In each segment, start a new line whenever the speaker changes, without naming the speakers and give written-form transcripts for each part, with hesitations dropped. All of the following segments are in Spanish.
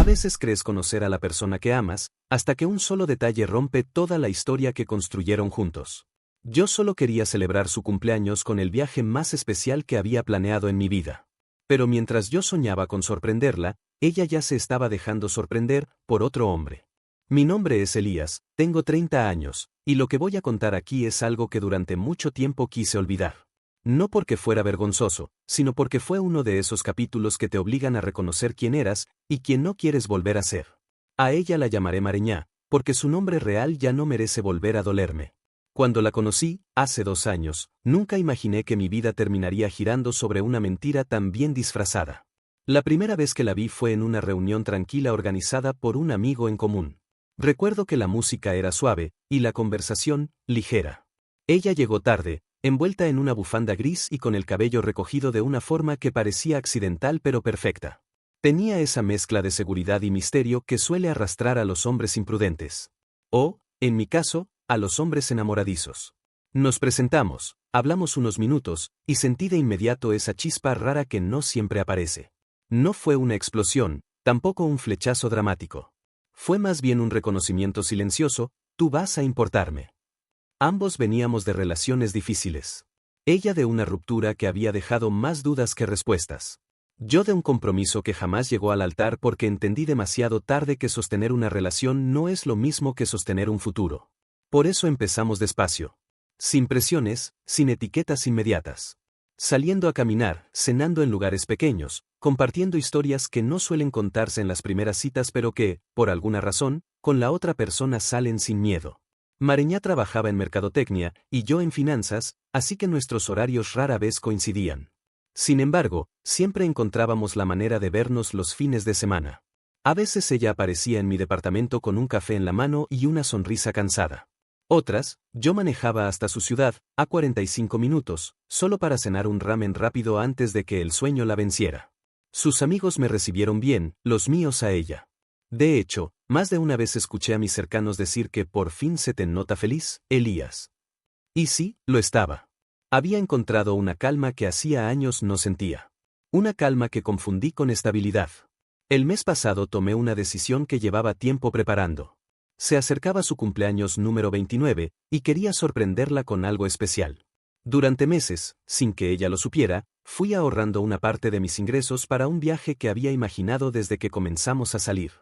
veces crees conocer a la persona que amas, hasta que un solo detalle rompe toda la historia que construyeron juntos. Yo solo quería celebrar su cumpleaños con el viaje más especial que había planeado en mi vida. Pero mientras yo soñaba con sorprenderla, ella ya se estaba dejando sorprender por otro hombre. Mi nombre es Elías, tengo 30 años, y lo que voy a contar aquí es algo que durante mucho tiempo quise olvidar. No porque fuera vergonzoso, sino porque fue uno de esos capítulos que te obligan a reconocer quién eras y quién no quieres volver a ser. A ella la llamaré Mareñá, porque su nombre real ya no merece volver a dolerme. Cuando la conocí, hace 2 años, nunca imaginé que mi vida terminaría girando sobre una mentira tan bien disfrazada. La primera vez que la vi fue en una reunión tranquila organizada por un amigo en común. Recuerdo que la música era suave, y la conversación, ligera. Ella llegó tarde, envuelta en una bufanda gris y con el cabello recogido de una forma que parecía accidental pero perfecta. Tenía esa mezcla de seguridad y misterio que suele arrastrar a los hombres imprudentes. O, en mi caso, a los hombres enamoradizos. Nos presentamos, hablamos unos minutos, y sentí de inmediato esa chispa rara que no siempre aparece. No fue una explosión, tampoco un flechazo dramático. Fue más bien un reconocimiento silencioso: tú vas a importarme. Ambos veníamos de relaciones difíciles. Ella de una ruptura que había dejado más dudas que respuestas. Yo de un compromiso que jamás llegó al altar porque entendí demasiado tarde que sostener una relación no es lo mismo que sostener un futuro. Por eso empezamos despacio. Sin presiones, sin etiquetas inmediatas. Saliendo a caminar, cenando en lugares pequeños, compartiendo historias que no suelen contarse en las primeras citas pero que, por alguna razón, con la otra persona salen sin miedo. Mareñá trabajaba en mercadotecnia y yo en finanzas, así que nuestros horarios rara vez coincidían. Sin embargo, siempre encontrábamos la manera de vernos los fines de semana. A veces ella aparecía en mi departamento con un café en la mano y una sonrisa cansada. Otras, yo manejaba hasta su ciudad, a 45 minutos, solo para cenar un ramen rápido antes de que el sueño la venciera. Sus amigos me recibieron bien, los míos a ella. De hecho, más de una vez escuché a mis cercanos decir que por fin se te nota feliz, Elías. Y sí, lo estaba. Había encontrado una calma que hacía años no sentía. Una calma que confundí con estabilidad. El mes pasado tomé una decisión que llevaba tiempo preparando. Se acercaba su cumpleaños número 29, y quería sorprenderla con algo especial. Durante meses, sin que ella lo supiera, fui ahorrando una parte de mis ingresos para un viaje que había imaginado desde que comenzamos a salir.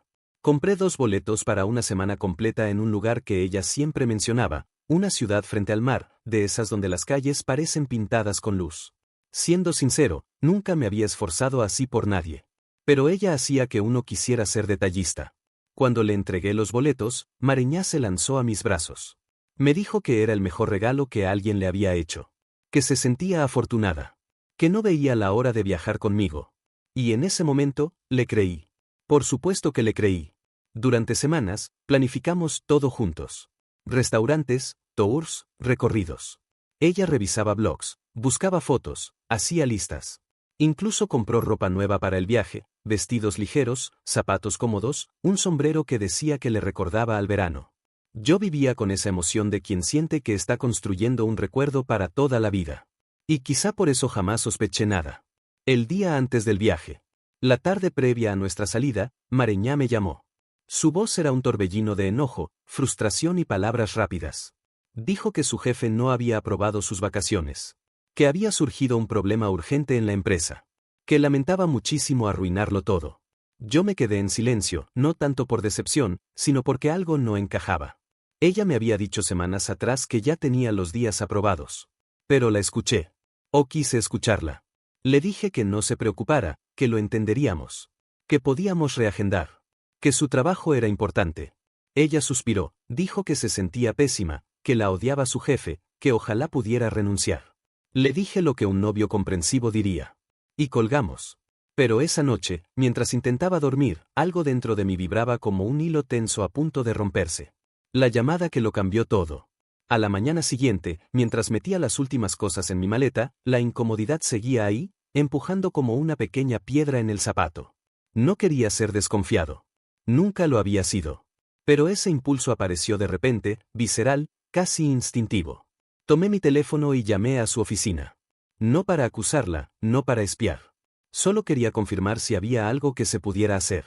Compré 2 boletos para una semana completa en un lugar que ella siempre mencionaba, una ciudad frente al mar, de esas donde las calles parecen pintadas con luz. Siendo sincero, nunca me había esforzado así por nadie. Pero ella hacía que uno quisiera ser detallista. Cuando le entregué los boletos, Mareñá se lanzó a mis brazos. Me dijo que era el mejor regalo que alguien le había hecho. Que se sentía afortunada. Que no veía la hora de viajar conmigo. Y en ese momento, le creí. Por supuesto que le creí. Durante semanas, planificamos todo juntos. Restaurantes, tours, recorridos. Ella revisaba blogs, buscaba fotos, hacía listas. Incluso compró ropa nueva para el viaje, vestidos ligeros, zapatos cómodos, un sombrero que decía que le recordaba al verano. Yo vivía con esa emoción de quien siente que está construyendo un recuerdo para toda la vida. Y quizá por eso jamás sospeché nada. El día antes del viaje. La tarde previa a nuestra salida, Mareñá me llamó. Su voz era un torbellino de enojo, frustración y palabras rápidas. Dijo que su jefe no había aprobado sus vacaciones. Que había surgido un problema urgente en la empresa. Que lamentaba muchísimo arruinarlo todo. Yo me quedé en silencio, no tanto por decepción, sino porque algo no encajaba. Ella me había dicho semanas atrás que ya tenía los días aprobados. Pero la escuché. O quise escucharla. Le dije que no se preocupara, que lo entenderíamos. Que podíamos reagendar. Que su trabajo era importante. Ella suspiró, dijo que se sentía pésima, que la odiaba su jefe, que ojalá pudiera renunciar. Le dije lo que un novio comprensivo diría. Y colgamos. Pero esa noche, mientras intentaba dormir, algo dentro de mí vibraba como un hilo tenso a punto de romperse. La llamada que lo cambió todo. A la mañana siguiente, mientras metía las últimas cosas en mi maleta, la incomodidad seguía ahí, empujando como una pequeña piedra en el zapato. No quería ser desconfiado. Nunca lo había sido. Pero ese impulso apareció de repente, visceral, casi instintivo. Tomé mi teléfono y llamé a su oficina. No para acusarla, no para espiar. Solo quería confirmar si había algo que se pudiera hacer.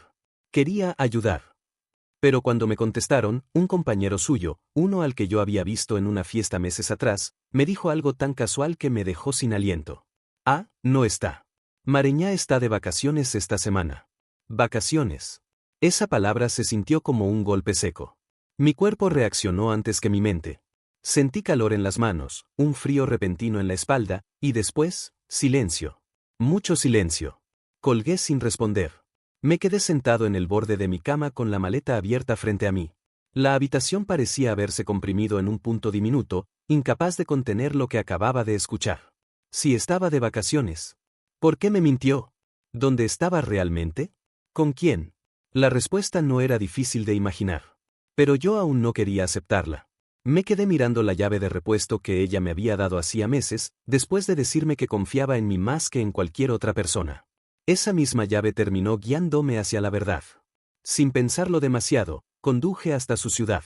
Quería ayudar. Pero cuando me contestaron, un compañero suyo, uno al que yo había visto en una fiesta meses atrás, me dijo algo tan casual que me dejó sin aliento. Ah, no está. Mareñá está de vacaciones esta semana. Vacaciones. Esa palabra se sintió como un golpe seco. Mi cuerpo reaccionó antes que mi mente. Sentí calor en las manos, un frío repentino en la espalda, y después, silencio. Mucho silencio. Colgué sin responder. Me quedé sentado en el borde de mi cama con la maleta abierta frente a mí. La habitación parecía haberse comprimido en un punto diminuto, incapaz de contener lo que acababa de escuchar. Si estaba de vacaciones. ¿Por qué me mintió? ¿Dónde estaba realmente? ¿Con quién? La respuesta no era difícil de imaginar. Pero yo aún no quería aceptarla. Me quedé mirando la llave de repuesto que ella me había dado hacía meses, después de decirme que confiaba en mí más que en cualquier otra persona. Esa misma llave terminó guiándome hacia la verdad. Sin pensarlo demasiado, conduje hasta su ciudad.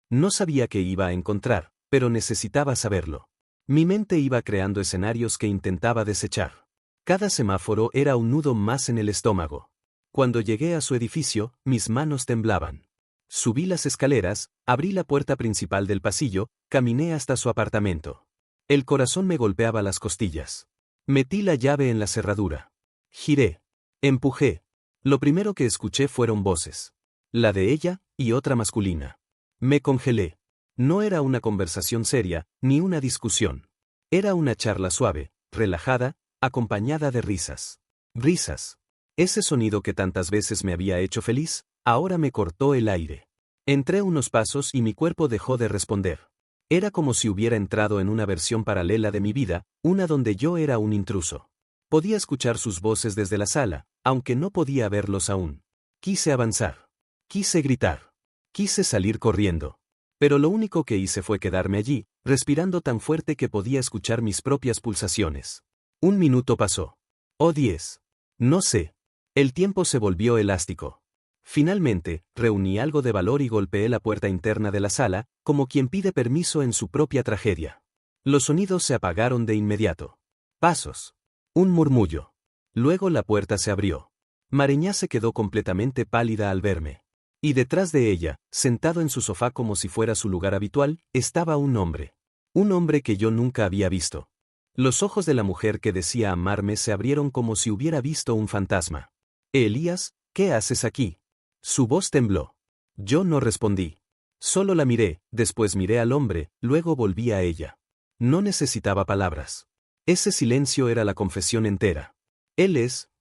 No sabía qué iba a encontrar, pero necesitaba saberlo. Mi mente iba creando escenarios que intentaba desechar. Cada semáforo era un nudo más en el estómago. Cuando llegué a su edificio, mis manos temblaban. Subí las escaleras, abrí la puerta principal del pasillo, caminé hasta su apartamento. El corazón me golpeaba las costillas. Metí la llave en la cerradura. Giré. Empujé. Lo primero que escuché fueron voces. La de ella, y otra masculina. Me congelé. No era una conversación seria, ni una discusión. Era una charla suave, relajada, acompañada de risas. Risas. Ese sonido que tantas veces me había hecho feliz, ahora me cortó el aire. Entré unos pasos y mi cuerpo dejó de responder. Era como si hubiera entrado en una versión paralela de mi vida, una donde yo era un intruso. Podía escuchar sus voces desde la sala, aunque no podía verlos aún. Quise avanzar. Quise gritar. Quise salir corriendo. Pero lo único que hice fue quedarme allí, respirando tan fuerte que podía escuchar mis propias pulsaciones. 1 minuto pasó. O 10. No sé. El tiempo se volvió elástico. Finalmente, reuní algo de valor y golpeé la puerta interna de la sala, como quien pide permiso en su propia tragedia. Los sonidos se apagaron de inmediato. Pasos. Un murmullo. Luego la puerta se abrió. Mareñá se quedó completamente pálida al verme. Y detrás de ella, sentado en su sofá como si fuera su lugar habitual, estaba un hombre. Un hombre que yo nunca había visto. Los ojos de la mujer que decía amarme se abrieron como si hubiera visto un fantasma. Elías, ¿qué haces aquí? Su voz tembló. Yo no respondí. Solo la miré, después miré al hombre, luego volví a ella. No necesitaba palabras. Ese silencio era la confesión entera.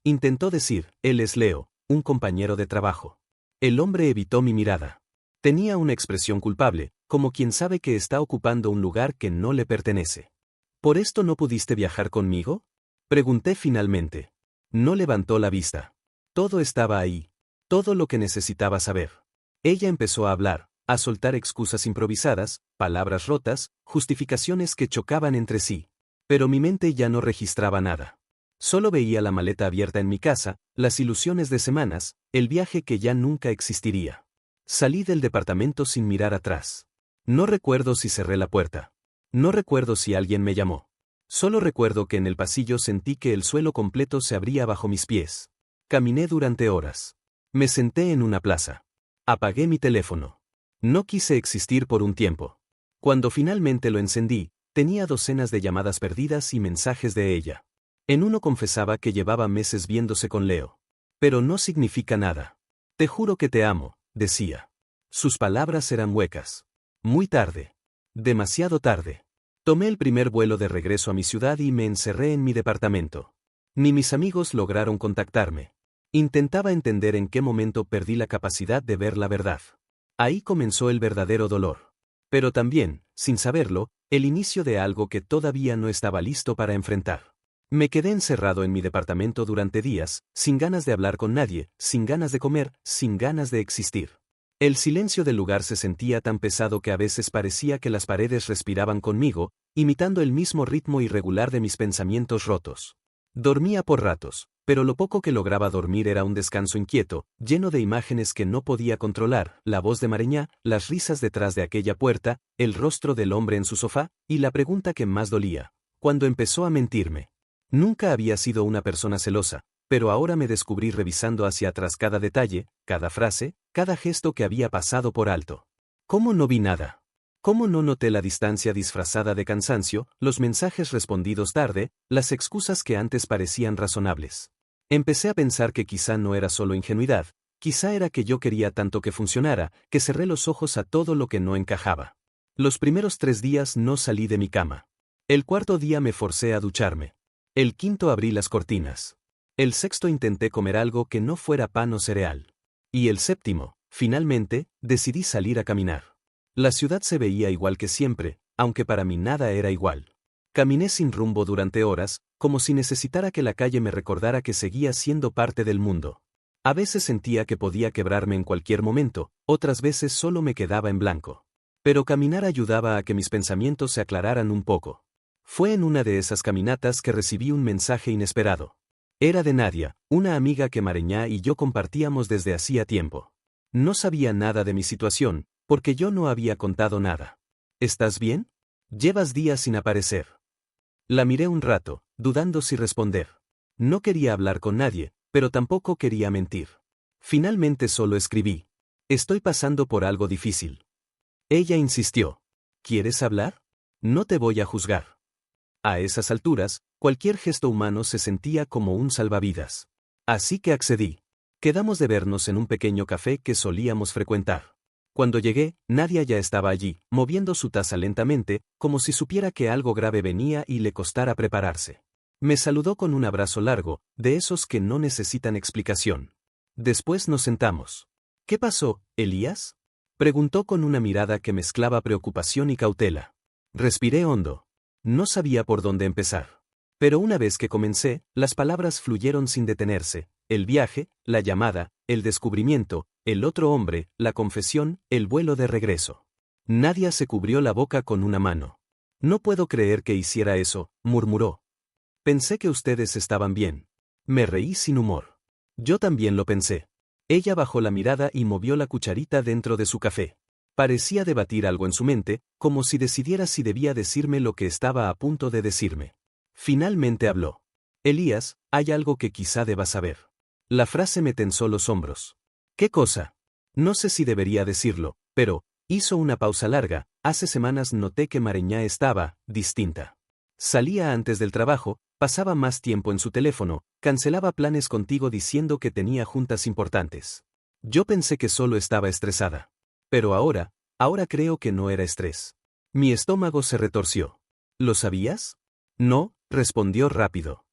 Intentó decir, él es Leo, un compañero de trabajo. El hombre evitó mi mirada. Tenía una expresión culpable, como quien sabe que está ocupando un lugar que no le pertenece. ¿Por esto no pudiste viajar conmigo? Pregunté finalmente. No levantó la vista. Todo estaba ahí. Todo lo que necesitaba saber. Ella empezó a hablar, a soltar excusas improvisadas, palabras rotas, justificaciones que chocaban entre sí. Pero mi mente ya no registraba nada. Solo veía la maleta abierta en mi casa, las ilusiones de semanas, el viaje que ya nunca existiría. Salí del departamento sin mirar atrás. No recuerdo si cerré la puerta. No recuerdo si alguien me llamó. Solo recuerdo que en el pasillo sentí que el suelo completo se abría bajo mis pies. Caminé durante horas. Me senté en una plaza. Apagué mi teléfono. No quise existir por un tiempo. Cuando finalmente lo encendí, tenía docenas de llamadas perdidas y mensajes de ella. En uno confesaba que llevaba meses viéndose con Leo. Pero no significa nada. Te juro que te amo, decía. Sus palabras eran huecas. Muy tarde. Demasiado tarde. Tomé el primer vuelo de regreso a mi ciudad y me encerré en mi departamento. Ni mis amigos lograron contactarme. Intentaba entender en qué momento perdí la capacidad de ver la verdad. Ahí comenzó el verdadero dolor. Pero también, sin saberlo, el inicio de algo que todavía no estaba listo para enfrentar. Me quedé encerrado en mi departamento durante días, sin ganas de hablar con nadie, sin ganas de comer, sin ganas de existir. El silencio del lugar se sentía tan pesado que a veces parecía que las paredes respiraban conmigo, imitando el mismo ritmo irregular de mis pensamientos rotos. Dormía por ratos, pero lo poco que lograba dormir era un descanso inquieto, lleno de imágenes que no podía controlar, la voz de Mareñá, las risas detrás de aquella puerta, el rostro del hombre en su sofá, y la pregunta que más dolía, ¿cuándo empezó a mentirme? Nunca había sido una persona celosa, pero ahora me descubrí revisando hacia atrás cada detalle, cada frase, cada gesto que había pasado por alto. ¿Cómo no vi nada? ¿Cómo no noté la distancia disfrazada de cansancio, los mensajes respondidos tarde, las excusas que antes parecían razonables? Empecé a pensar que quizá no era solo ingenuidad, quizá era que yo quería tanto que funcionara, que cerré los ojos a todo lo que no encajaba. Los primeros 3 días no salí de mi cama. El cuarto día me forcé a ducharme. El quinto abrí las cortinas. El sexto intenté comer algo que no fuera pan o cereal. Y el séptimo, finalmente, decidí salir a caminar. La ciudad se veía igual que siempre, aunque para mí nada era igual. Caminé sin rumbo durante horas, como si necesitara que la calle me recordara que seguía siendo parte del mundo. A veces sentía que podía quebrarme en cualquier momento, otras veces solo me quedaba en blanco. Pero caminar ayudaba a que mis pensamientos se aclararan un poco. Fue en una de esas caminatas que recibí un mensaje inesperado. Era de Nadia, una amiga que Mareñá y yo compartíamos desde hacía tiempo. No sabía nada de mi situación, porque yo no había contado nada. ¿Estás bien? Llevas días sin aparecer. La miré un rato, dudando si responder. No quería hablar con nadie, pero tampoco quería mentir. Finalmente solo escribí. Estoy pasando por algo difícil. Ella insistió. ¿Quieres hablar? No te voy a juzgar. A esas alturas, cualquier gesto humano se sentía como un salvavidas. Así que accedí. Quedamos de vernos en un pequeño café que solíamos frecuentar. Cuando llegué, Nadia ya estaba allí, moviendo su taza lentamente, como si supiera que algo grave venía y le costara prepararse. Me saludó con un abrazo largo, de esos que no necesitan explicación. Después nos sentamos. ¿Qué pasó, Elías? Preguntó con una mirada que mezclaba preocupación y cautela. Respiré hondo. No sabía por dónde empezar. Pero una vez que comencé, las palabras fluyeron sin detenerse. El viaje, la llamada, el descubrimiento, el otro hombre, la confesión, el vuelo de regreso. Nadia se cubrió la boca con una mano. No puedo creer que hiciera eso, murmuró. Pensé que ustedes estaban bien. Me reí sin humor. Yo también lo pensé. Ella bajó la mirada y movió la cucharita dentro de su café. Parecía debatir algo en su mente, como si decidiera si debía decirme lo que estaba a punto de decirme. Finalmente habló. Elías, hay algo que quizá debas saber. La frase me tensó los hombros. ¿Qué cosa? No sé si debería decirlo, pero, hizo una pausa larga, hace semanas noté que Mareñá estaba, distinta. Salía antes del trabajo, pasaba más tiempo en su teléfono, cancelaba planes contigo diciendo que tenía juntas importantes. Yo pensé que solo estaba estresada. Pero ahora creo que no era estrés. Mi estómago se retorció. ¿Lo sabías? No, respondió rápido.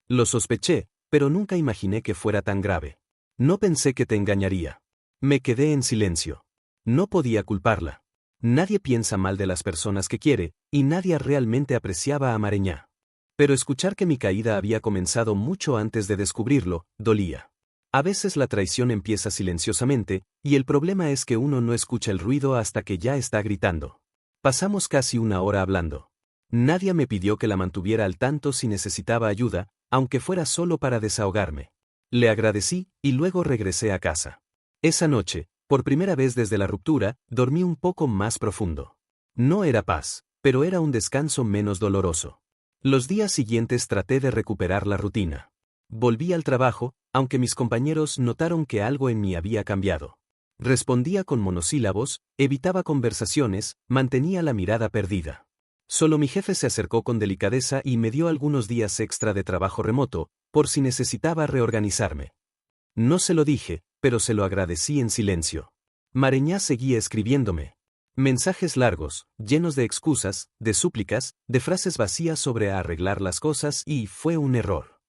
Lo sospeché, pero nunca imaginé que fuera tan grave. No pensé que te engañaría. Me quedé en silencio. No podía culparla. Nadie piensa mal de las personas que quiere, y nadie realmente apreciaba a Mareñá. Pero escuchar que mi caída había comenzado mucho antes de descubrirlo, dolía. A veces la traición empieza silenciosamente, y el problema es que uno no escucha el ruido hasta que ya está gritando. Pasamos casi una hora hablando. Nadia me pidió que la mantuviera al tanto si necesitaba ayuda, aunque fuera solo para desahogarme. Le agradecí, y luego regresé a casa. Esa noche, por primera vez desde la ruptura, dormí un poco más profundo. No era paz, pero era un descanso menos doloroso. Los días siguientes traté de recuperar la rutina. Volví al trabajo, aunque mis compañeros notaron que algo en mí había cambiado. Respondía con monosílabos, evitaba conversaciones, mantenía la mirada perdida. Solo mi jefe se acercó con delicadeza y me dio algunos días extra de trabajo remoto, por si necesitaba reorganizarme. No se lo dije, pero se lo agradecí en silencio. Mareñá seguía escribiéndome. Mensajes largos, llenos de excusas, de súplicas, de frases vacías sobre arreglar las cosas y fue un error.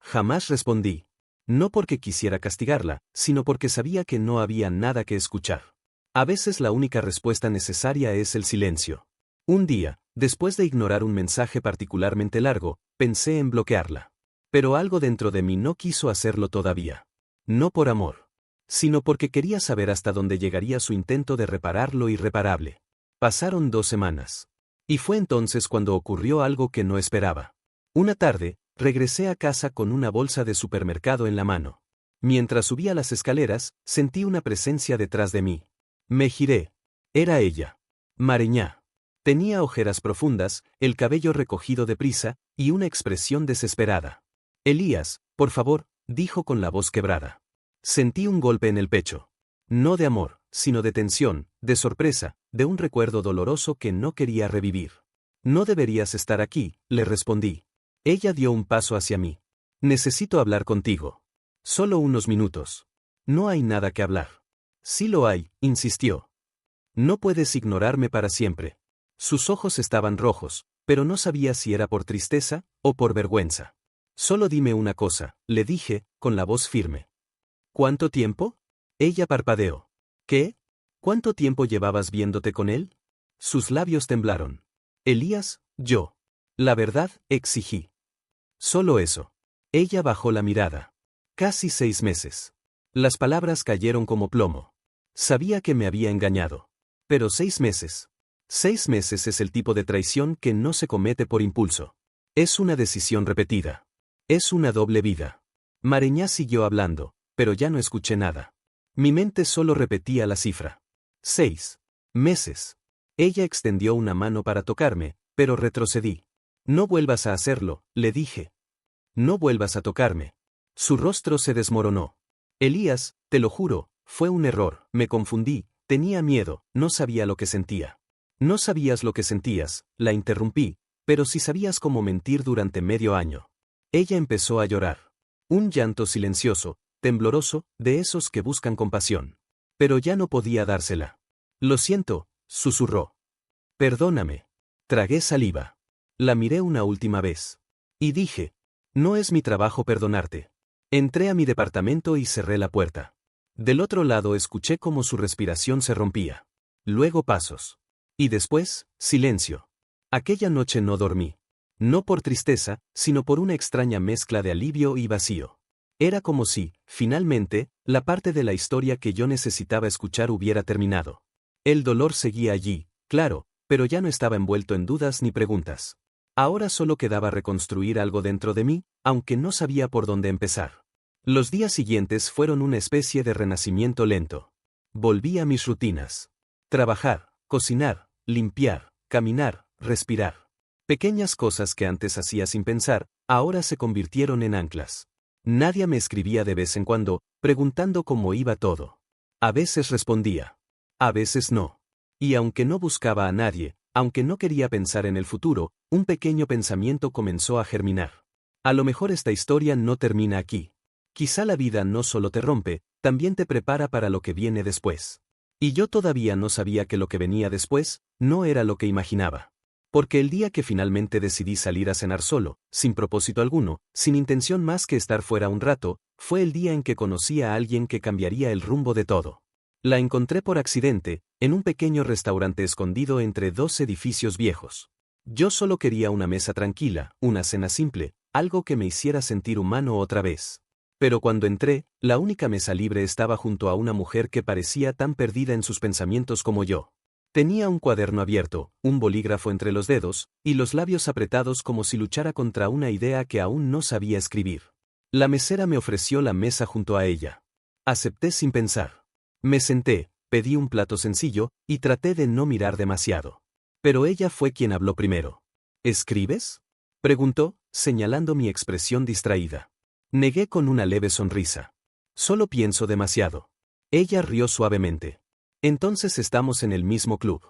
Jamás respondí. No porque quisiera castigarla, sino porque sabía que no había nada que escuchar. A veces la única respuesta necesaria es el silencio. Un día, después de ignorar un mensaje particularmente largo, pensé en bloquearla. Pero algo dentro de mí no quiso hacerlo todavía. No por amor, sino porque quería saber hasta dónde llegaría su intento de reparar lo irreparable. Pasaron 2 semanas. Y fue entonces cuando ocurrió algo que no esperaba. Una tarde, regresé a casa con una bolsa de supermercado en la mano. Mientras subía las escaleras, sentí una presencia detrás de mí. Me giré. Era ella. Mareñá. Tenía ojeras profundas, el cabello recogido deprisa, y una expresión desesperada. Elías, por favor, dijo con la voz quebrada. Sentí un golpe en el pecho. No de amor, sino de tensión, de sorpresa, de un recuerdo doloroso que no quería revivir. No deberías estar aquí, le respondí. Ella dio un paso hacia mí. Necesito hablar contigo. Solo unos minutos. No hay nada que hablar. Sí lo hay, insistió. No puedes ignorarme para siempre. Sus ojos estaban rojos, pero no sabía si era por tristeza o por vergüenza. Solo dime una cosa, le dije, con la voz firme. ¿Cuánto tiempo? Ella parpadeó. ¿Qué? ¿Cuánto tiempo llevabas viéndote con él? Sus labios temblaron. Elías, yo. La verdad, exigí. Solo eso. Ella bajó la mirada. Casi 6 meses. Las palabras cayeron como plomo. Sabía que me había engañado. Pero 6 meses. 6 meses es el tipo de traición que no se comete por impulso. Es una decisión repetida. Es una doble vida. Mareñá siguió hablando, pero ya no escuché nada. Mi mente solo repetía la cifra. 6 meses. Ella extendió una mano para tocarme, pero retrocedí. No vuelvas a hacerlo, le dije. No vuelvas a tocarme. Su rostro se desmoronó. Elías, te lo juro, fue un error, me confundí, tenía miedo, no sabía lo que sentía. No sabías lo que sentías, la interrumpí, pero sí sabías cómo mentir durante medio año. Ella empezó a llorar. Un llanto silencioso, tembloroso, de esos que buscan compasión. Pero ya no podía dársela. Lo siento, susurró. Perdóname. Tragué saliva. La miré una última vez. Y dije, no es mi trabajo perdonarte. Entré a mi departamento y cerré la puerta. Del otro lado escuché cómo su respiración se rompía. Luego pasos. Y después, silencio. Aquella noche no dormí. No por tristeza, sino por una extraña mezcla de alivio y vacío. Era como si, finalmente, la parte de la historia que yo necesitaba escuchar hubiera terminado. El dolor seguía allí, claro, pero ya no estaba envuelto en dudas ni preguntas. Ahora solo quedaba reconstruir algo dentro de mí, aunque no sabía por dónde empezar. Los días siguientes fueron una especie de renacimiento lento. Volví a mis rutinas. Trabajar, cocinar, limpiar, caminar, respirar. Pequeñas cosas que antes hacía sin pensar, ahora se convirtieron en anclas. Nadie me escribía de vez en cuando, preguntando cómo iba todo. A veces respondía. A veces no. Y aunque no buscaba a nadie, aunque no quería pensar en el futuro, un pequeño pensamiento comenzó a germinar. A lo mejor esta historia no termina aquí. Quizá la vida no solo te rompe, también te prepara para lo que viene después. Y yo todavía no sabía que lo que venía después, no era lo que imaginaba. Porque el día que finalmente decidí salir a cenar solo, sin propósito alguno, sin intención más que estar fuera un rato, fue el día en que conocí a alguien que cambiaría el rumbo de todo. La encontré por accidente, en un pequeño restaurante escondido entre 2 edificios viejos. Yo solo quería una mesa tranquila, una cena simple, algo que me hiciera sentir humano otra vez. Pero cuando entré, la única mesa libre estaba junto a una mujer que parecía tan perdida en sus pensamientos como yo. Tenía un cuaderno abierto, un bolígrafo entre los dedos, y los labios apretados como si luchara contra una idea que aún no sabía escribir. La mesera me ofreció la mesa junto a ella. Acepté sin pensar. Me senté, pedí un plato sencillo, y traté de no mirar demasiado. Pero ella fue quien habló primero. ¿Escribes?, preguntó, señalando mi expresión distraída. Negué con una leve sonrisa. Solo pienso demasiado. Ella rió suavemente. Entonces estamos en el mismo club.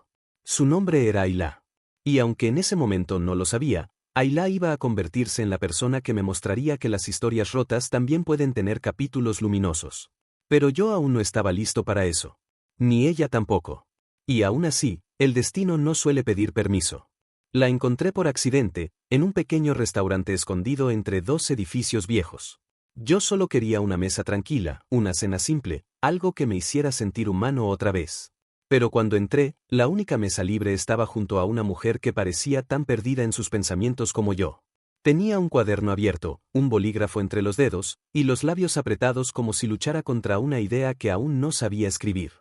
Su nombre era Ayla. Y aunque en ese momento no lo sabía, Ayla iba a convertirse en la persona que me mostraría que las historias rotas también pueden tener capítulos luminosos. Pero yo aún no estaba listo para eso. Ni ella tampoco. Y aún así, el destino no suele pedir permiso. La encontré por accidente, en un pequeño restaurante escondido entre 2 edificios viejos. Yo solo quería una mesa tranquila, una cena simple, algo que me hiciera sentir humano otra vez. Pero cuando entré, la única mesa libre estaba junto a una mujer que parecía tan perdida en sus pensamientos como yo. Tenía un cuaderno abierto, un bolígrafo entre los dedos, y los labios apretados como si luchara contra una idea que aún no sabía escribir.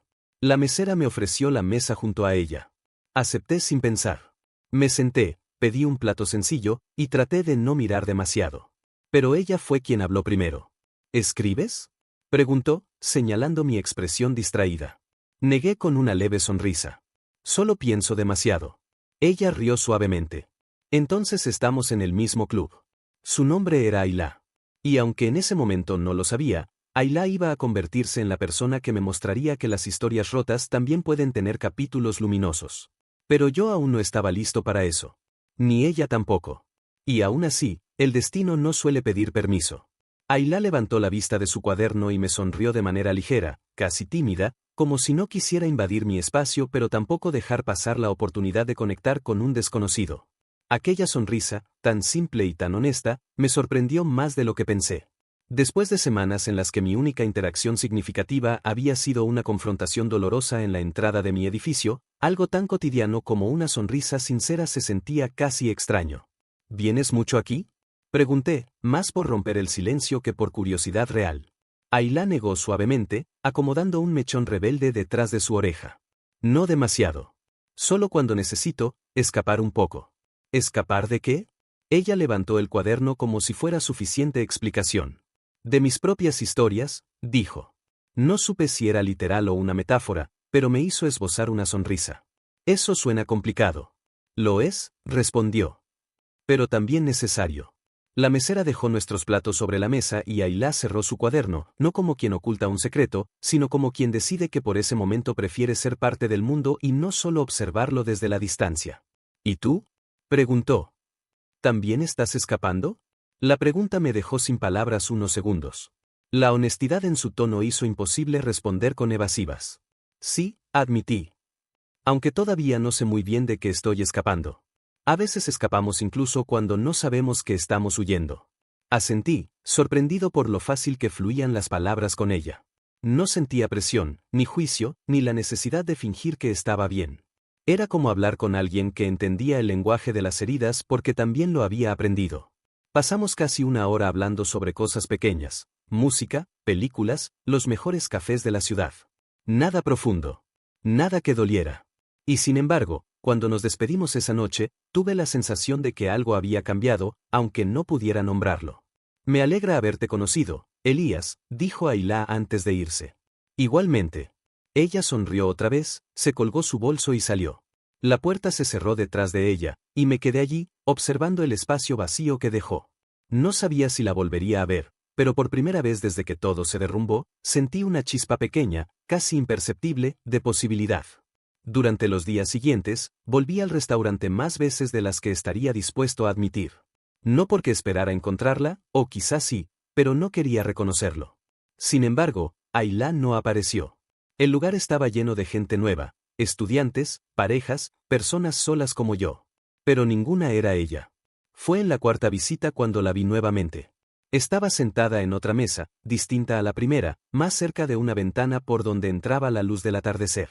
La mesera me ofreció la mesa junto a ella. Acepté sin pensar. Me senté, pedí un plato sencillo, y traté de no mirar demasiado. Pero ella fue quien habló primero. ¿Escribes?, preguntó, señalando mi expresión distraída. Negué con una leve sonrisa. Solo pienso demasiado. Ella rió suavemente. Entonces estamos en el mismo club. Su nombre era Ayla. Y aunque en ese momento no lo sabía, Ayla iba a convertirse en la persona que me mostraría que las historias rotas también pueden tener capítulos luminosos. Pero yo aún no estaba listo para eso. Ni ella tampoco. Y aún así, el destino no suele pedir permiso. Ayla levantó la vista de su cuaderno y me sonrió de manera ligera, casi tímida, como si no quisiera invadir mi espacio pero tampoco dejar pasar la oportunidad de conectar con un desconocido. Aquella sonrisa, tan simple y tan honesta, me sorprendió más de lo que pensé. Después de semanas en las que mi única interacción significativa había sido una confrontación dolorosa en la entrada de mi edificio, algo tan cotidiano como una sonrisa sincera se sentía casi extraño. ¿Vienes mucho aquí?, pregunté, más por romper el silencio que por curiosidad real. Ayla negó suavemente, acomodando un mechón rebelde detrás de su oreja. No demasiado. Solo cuando necesito escapar un poco. ¿Escapar de qué? Ella levantó el cuaderno como si fuera suficiente explicación. De mis propias historias, dijo. No supe si era literal o una metáfora, pero me hizo esbozar una sonrisa. Eso suena complicado. ¿Lo es?, respondió. Pero también necesario. La mesera dejó nuestros platos sobre la mesa y Ayla cerró su cuaderno, no como quien oculta un secreto, sino como quien decide que por ese momento prefiere ser parte del mundo y no solo observarlo desde la distancia. ¿Y tú?, preguntó. ¿También estás escapando? La pregunta me dejó sin palabras unos segundos. La honestidad en su tono hizo imposible responder con evasivas. Sí, admití. Aunque todavía no sé muy bien de qué estoy escapando. A veces escapamos incluso cuando no sabemos que estamos huyendo. Asentí, sorprendido por lo fácil que fluían las palabras con ella. No sentía presión, ni juicio, ni la necesidad de fingir que estaba bien. Era como hablar con alguien que entendía el lenguaje de las heridas porque también lo había aprendido. Pasamos casi una hora hablando sobre cosas pequeñas, música, películas, los mejores cafés de la ciudad. Nada profundo. Nada que doliera. Y sin embargo, cuando nos despedimos esa noche, tuve la sensación de que algo había cambiado, aunque no pudiera nombrarlo. Me alegra haberte conocido, Elías, dijo Ayla antes de irse. Igualmente. Ella sonrió otra vez, se colgó su bolso y salió. La puerta se cerró detrás de ella, y me quedé allí, observando el espacio vacío que dejó. No sabía si la volvería a ver, pero por primera vez desde que todo se derrumbó, sentí una chispa pequeña, casi imperceptible, de posibilidad. Durante los días siguientes, volví al restaurante más veces de las que estaría dispuesto a admitir. No porque esperara encontrarla, o quizás sí, pero no quería reconocerlo. Sin embargo, Ayla no apareció. El lugar estaba lleno de gente nueva, estudiantes, parejas, personas solas como yo. Pero ninguna era ella. Fue en la cuarta visita cuando la vi nuevamente. Estaba sentada en otra mesa, distinta a la primera, más cerca de una ventana por donde entraba la luz del atardecer.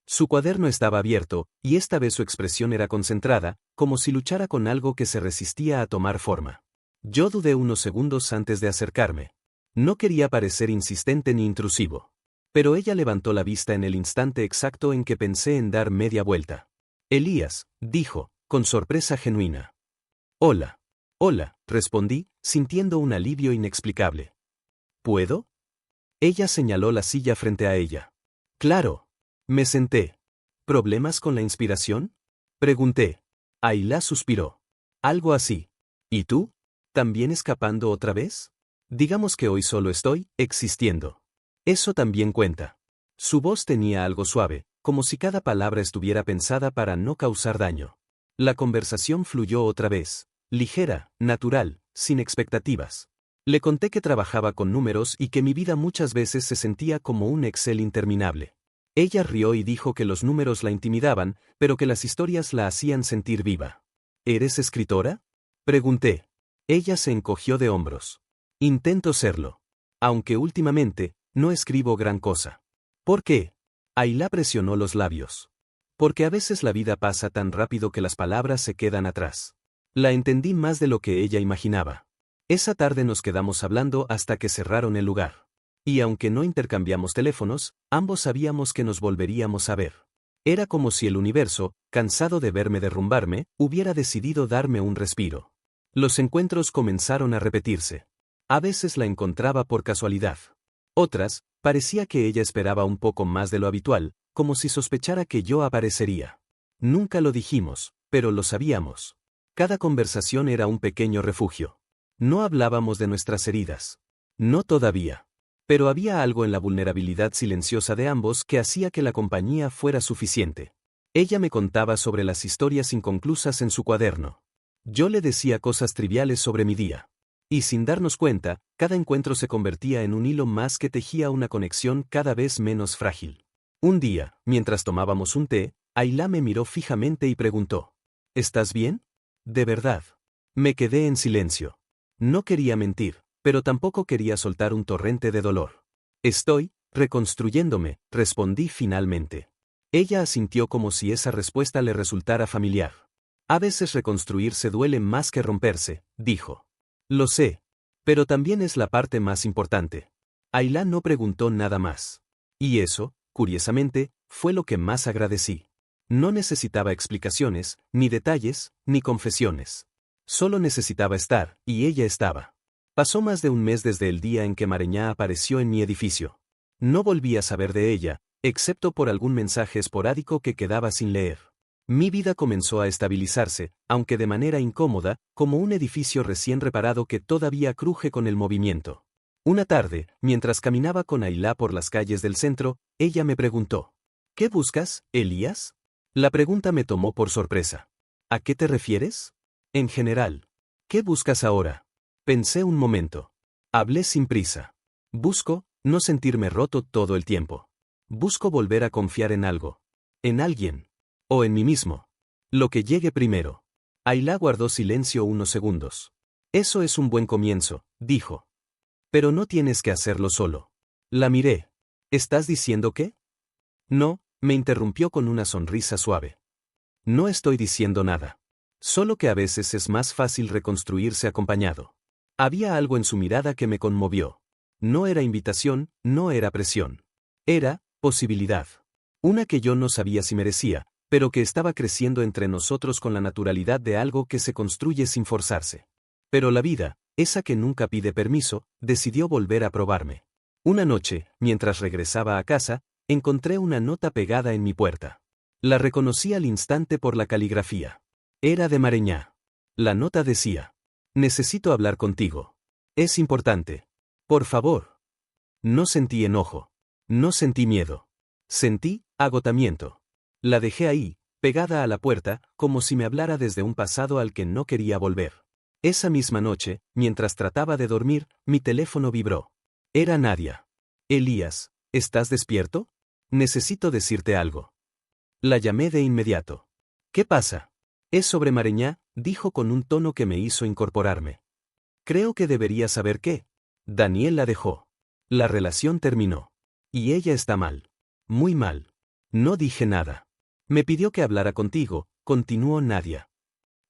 Su cuaderno estaba abierto, y esta vez su expresión era concentrada, como si luchara con algo que se resistía a tomar forma. Yo dudé unos segundos antes de acercarme. No quería parecer insistente ni intrusivo. Pero ella levantó la vista en el instante exacto en que pensé en dar media vuelta. Elías, dijo, con sorpresa genuina. Hola. Hola, respondí, sintiendo un alivio inexplicable. ¿Puedo? Ella señaló la silla frente a ella. Claro. Me senté. ¿Problemas con la inspiración?, pregunté. Ayla suspiró. Algo así. ¿Y tú? ¿También escapando otra vez? Digamos que hoy solo estoy existiendo. Eso también cuenta. Su voz tenía algo suave, como si cada palabra estuviera pensada para no causar daño. La conversación fluyó otra vez, ligera, natural, sin expectativas. Le conté que trabajaba con números y que mi vida muchas veces se sentía como un Excel interminable. Ella rió y dijo que los números la intimidaban, pero que las historias la hacían sentir viva. ¿Eres escritora?, pregunté. Ella se encogió de hombros. Intento serlo. Aunque últimamente, no escribo gran cosa. ¿Por qué? Ayla presionó los labios. Porque a veces la vida pasa tan rápido que las palabras se quedan atrás. La entendí más de lo que ella imaginaba. Esa tarde nos quedamos hablando hasta que cerraron el lugar. Y aunque no intercambiamos teléfonos, ambos sabíamos que nos volveríamos a ver. Era como si el universo, cansado de verme derrumbarme, hubiera decidido darme un respiro. Los encuentros comenzaron a repetirse. A veces la encontraba por casualidad. Otras, parecía que ella esperaba un poco más de lo habitual, como si sospechara que yo aparecería. Nunca lo dijimos, pero lo sabíamos. Cada conversación era un pequeño refugio. No hablábamos de nuestras heridas. No todavía. Pero había algo en la vulnerabilidad silenciosa de ambos que hacía que la compañía fuera suficiente. Ella me contaba sobre las historias inconclusas en su cuaderno. Yo le decía cosas triviales sobre mi día. Y sin darnos cuenta, cada encuentro se convertía en un hilo más que tejía una conexión cada vez menos frágil. Un día, mientras tomábamos un té, Ayla me miró fijamente y preguntó: ¿Estás bien? ¿De verdad? Me quedé en silencio. No quería mentir, pero tampoco quería soltar un torrente de dolor. Estoy reconstruyéndome, respondí finalmente. Ella asintió como si esa respuesta le resultara familiar. A veces reconstruirse duele más que romperse, dijo. Lo sé. Pero también es la parte más importante. Ayla no preguntó nada más. Y eso, curiosamente, fue lo que más agradecí. No necesitaba explicaciones, ni detalles, ni confesiones. Solo necesitaba estar, y ella estaba. Pasó más de un mes desde el día en que Mareñá apareció en mi edificio. No volví a saber de ella, excepto por algún mensaje esporádico que quedaba sin leer. Mi vida comenzó a estabilizarse, aunque de manera incómoda, como un edificio recién reparado que todavía cruje con el movimiento. Una tarde, mientras caminaba con Ayla por las calles del centro, ella me preguntó: ¿Qué buscas, Elías? La pregunta me tomó por sorpresa. ¿A qué te refieres? En general. ¿Qué buscas ahora? Pensé un momento. Hablé sin prisa. Busco no sentirme roto todo el tiempo. Busco volver a confiar en algo. En alguien. O en mí mismo. Lo que llegue primero. Ayla guardó silencio unos segundos. Eso es un buen comienzo, dijo. Pero no tienes que hacerlo solo. La miré. ¿Estás diciendo qué? No, me interrumpió con una sonrisa suave. No estoy diciendo nada. Solo que a veces es más fácil reconstruirse acompañado. Había algo en su mirada que me conmovió. No era invitación, no era presión. Era posibilidad. Una que yo no sabía si merecía, pero que estaba creciendo entre nosotros con la naturalidad de algo que se construye sin forzarse. Pero la vida, esa que nunca pide permiso, decidió volver a probarme. Una noche, mientras regresaba a casa, encontré una nota pegada en mi puerta. La reconocí al instante por la caligrafía. Era de Mareñá. La nota decía: necesito hablar contigo. Es importante. Por favor. No sentí enojo. No sentí miedo. Sentí agotamiento. La dejé ahí, pegada a la puerta, como si me hablara desde un pasado al que no quería volver. Esa misma noche, mientras trataba de dormir, mi teléfono vibró. Era Nadia. Elías, ¿estás despierto? Necesito decirte algo. La llamé de inmediato. ¿Qué pasa? Es sobre Mareñá, dijo con un tono que me hizo incorporarme. Creo que debería saber qué. Daniel la dejó. La relación terminó. Y ella está mal. Muy mal. No dije nada. Me pidió que hablara contigo, continuó Nadia.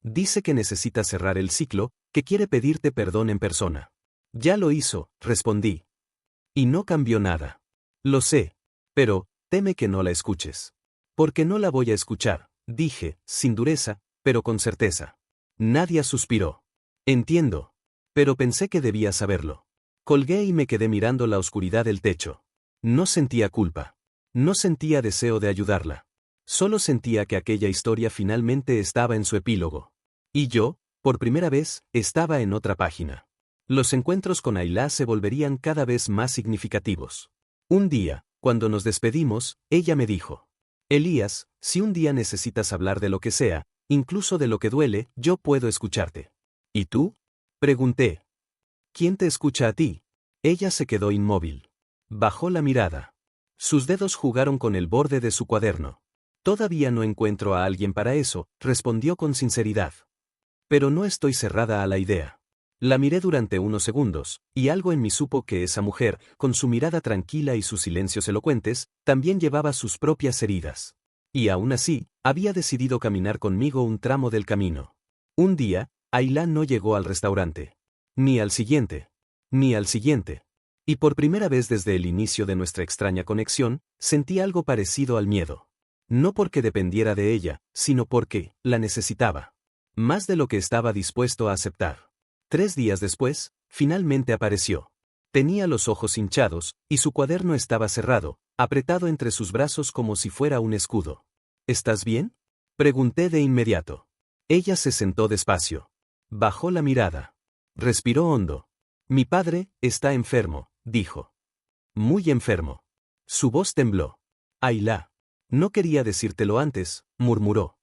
Dice que necesita cerrar el ciclo, que quiere pedirte perdón en persona. Ya lo hizo, respondí. Y no cambió nada. Lo sé. Pero, teme que no la escuches. Porque no la voy a escuchar, dije, sin dureza, pero con certeza. Nadia suspiró. Entiendo. Pero pensé que debía saberlo. Colgué y me quedé mirando la oscuridad del techo. No sentía culpa. No sentía deseo de ayudarla. Solo sentía que aquella historia finalmente estaba en su epílogo. Y yo, por primera vez, estaba en otra página. Los encuentros con Ayla se volverían cada vez más significativos. Un día, cuando nos despedimos, ella me dijo: Elías, si un día necesitas hablar de lo que sea, incluso de lo que duele, yo puedo escucharte. ¿Y tú? Pregunté. ¿Quién te escucha a ti? Ella se quedó inmóvil. Bajó la mirada. Sus dedos jugaron con el borde de su cuaderno. Todavía no encuentro a alguien para eso, respondió con sinceridad. Pero no estoy cerrada a la idea. La miré durante unos segundos, y algo en mí supo que esa mujer, con su mirada tranquila y sus silencios elocuentes, también llevaba sus propias heridas. Y aún así, había decidido caminar conmigo un tramo del camino. Un día, Ayla no llegó al restaurante. Ni al siguiente. Ni al siguiente. Y por primera vez desde el inicio de nuestra extraña conexión, sentí algo parecido al miedo. No porque dependiera de ella, sino porque la necesitaba. Más de lo que estaba dispuesto a aceptar. 3 días después, finalmente apareció. Tenía los ojos hinchados, y su cuaderno estaba cerrado, apretado entre sus brazos como si fuera un escudo. ¿Estás bien? Pregunté de inmediato. Ella se sentó despacio. Bajó la mirada. Respiró hondo. Mi padre está enfermo, dijo. Muy enfermo. Su voz tembló. Ayla. No quería decírtelo antes, murmuró.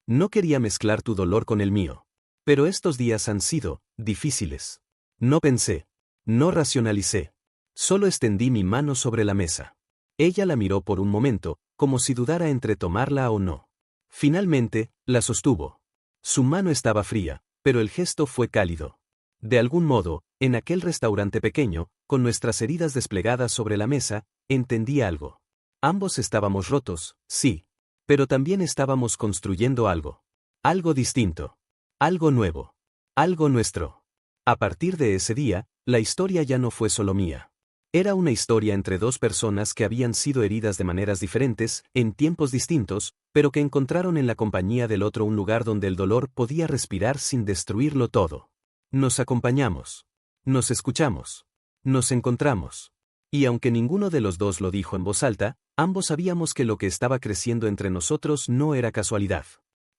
No quería mezclar tu dolor con el mío. Pero estos días han sido difíciles. No pensé. No racionalicé. Solo extendí mi mano sobre la mesa. Ella la miró por un momento, como si dudara entre tomarla o no. Finalmente, la sostuvo. Su mano estaba fría, pero el gesto fue cálido. De algún modo, en aquel restaurante pequeño, con nuestras heridas desplegadas sobre la mesa, entendí algo. Ambos estábamos rotos, sí. Pero también estábamos construyendo algo. Algo distinto. Algo nuevo. Algo nuestro. A partir de ese día, la historia ya no fue solo mía. Era una historia entre dos personas que habían sido heridas de maneras diferentes, en tiempos distintos, pero que encontraron en la compañía del otro un lugar donde el dolor podía respirar sin destruirlo todo. Nos acompañamos. Nos escuchamos. Nos encontramos. Y aunque ninguno de los dos lo dijo en voz alta, ambos sabíamos que lo que estaba creciendo entre nosotros no era casualidad.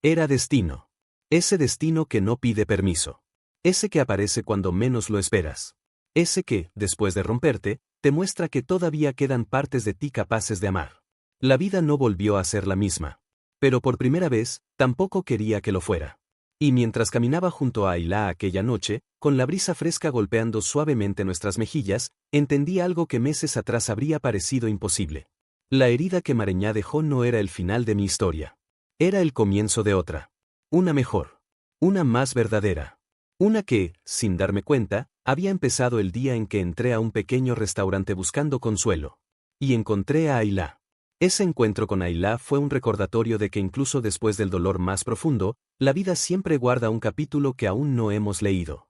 Era destino. Ese destino que no pide permiso. Ese que aparece cuando menos lo esperas. Ese que, después de romperte, te muestra que todavía quedan partes de ti capaces de amar. La vida no volvió a ser la misma. Pero por primera vez, tampoco quería que lo fuera. Y mientras caminaba junto a Ayla aquella noche, con la brisa fresca golpeando suavemente nuestras mejillas, entendí algo que meses atrás habría parecido imposible. La herida que Mareñá dejó no era el final de mi historia. Era el comienzo de otra. Una mejor. Una más verdadera. Una que, sin darme cuenta, había empezado el día en que entré a un pequeño restaurante buscando consuelo. Y encontré a Ayla. Ese encuentro con Ayla fue un recordatorio de que incluso después del dolor más profundo, la vida siempre guarda un capítulo que aún no hemos leído.